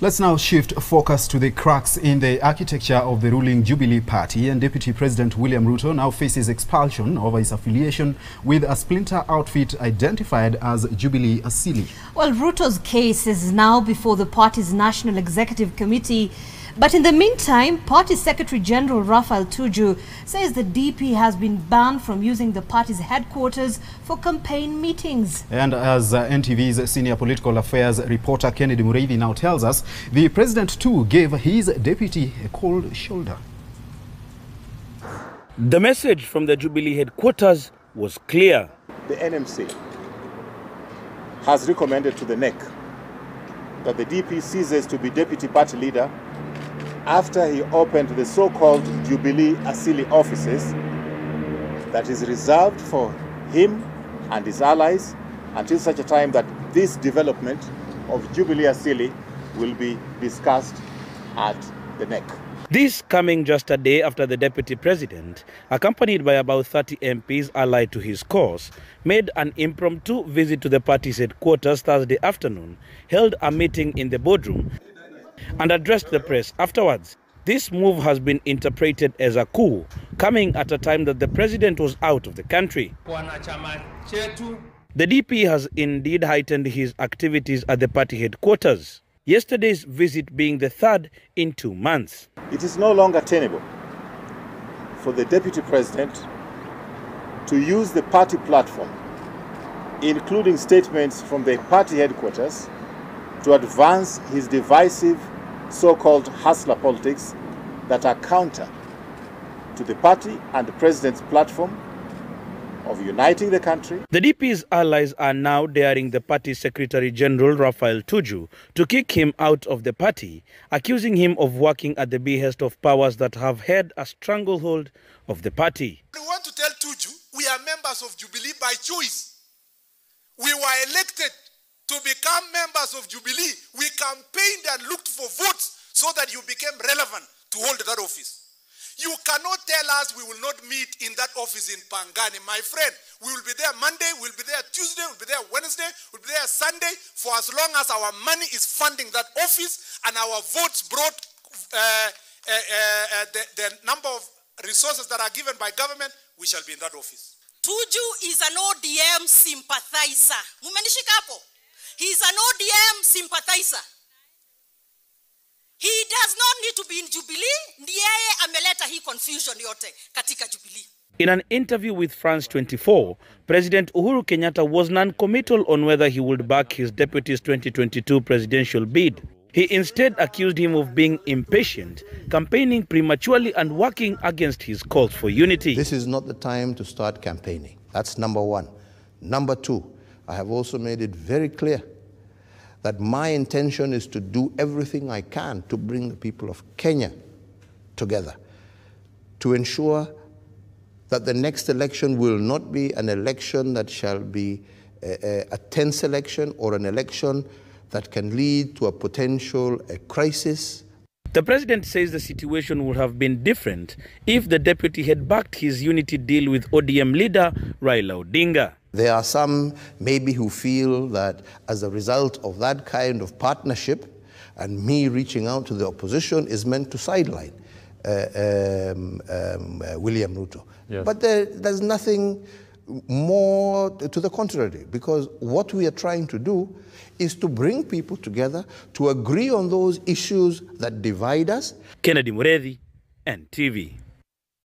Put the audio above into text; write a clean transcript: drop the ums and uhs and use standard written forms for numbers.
Let's now shift focus to the cracks in the architecture of the ruling Jubilee Party, and Deputy President William Ruto now faces expulsion over his affiliation with a splinter outfit identified as Jubilee Asili. Well, Ruto's case is now before the party's National Executive Committee. But in the meantime, Party Secretary General Raphael Tuju says the DP has been banned from using the party's headquarters for campaign meetings. And as NTV's senior political affairs reporter Kennedy Mureithi now tells us, the president too gave his deputy a cold shoulder. The message from the Jubilee headquarters was clear. The NMC has recommended to the NEC that the DP ceases to be deputy party leader after he opened the so-called Jubilee Asili offices that is reserved for him and his allies until such a time that this development of Jubilee Asili will be discussed at the NEC. This coming just a day after the deputy president, accompanied by about 30 MPs allied to his cause, made an impromptu visit to the party's headquarters Thursday afternoon, held a meeting in the boardroom, and addressed the press afterwards. This move has been interpreted as a coup, coming at a time that the president was out of the country. The DP has indeed heightened his activities at the party headquarters, yesterday's visit being the third in 2 months. It is no longer tenable for the deputy president to use the party platform, including statements from the party headquarters, to advance his divisive so-called hustler politics that are counter to the party and the president's platform of uniting the country. The DP's allies are now daring the party Secretary General Raphael Tuju to kick him out of the party, accusing him of working at the behest of powers that have had a stranglehold of the party. We want to tell Tuju we are members of Jubilee by choice. We were elected to become members of Jubilee. We campaigned and looked for votes so that you became relevant to hold that office. You cannot tell us we will not meet in that office in Pangani. My friend, we will be there Monday, we'll be there Tuesday, we'll be there Wednesday, we'll be there Sunday, for as long as our money is funding that office and our votes brought the number of resources that are given by government, we shall be in that office. Tuju is an ODM sympathizer. Mumenishika hapo? He's an ODM sympathizer. He does not need to be in Jubilee. Ndiye ameleta hii confusion yote katika Jubilee. In an interview with France 24, President Uhuru Kenyatta was non-committal on whether he would back his deputy's 2022 presidential bid. He instead accused him of being impatient, campaigning prematurely and working against his calls for unity. This is not the time to start campaigning. That's number one. Number two, I have also made it very clear that my intention is to do everything I can to bring the people of Kenya together, to ensure that the next election will not be an election that shall be a tense election or an election that can lead to a potential crisis. The president says the situation would have been different if the deputy had backed his unity deal with ODM leader Raila Odinga. There are some maybe who feel that as a result of that kind of partnership and me reaching out to the opposition is meant to sideline William Ruto. Yes. But there's nothing more to the contrary, because what we are trying to do is to bring people together to agree on those issues that divide us. Kennedy Mureithi, NTV.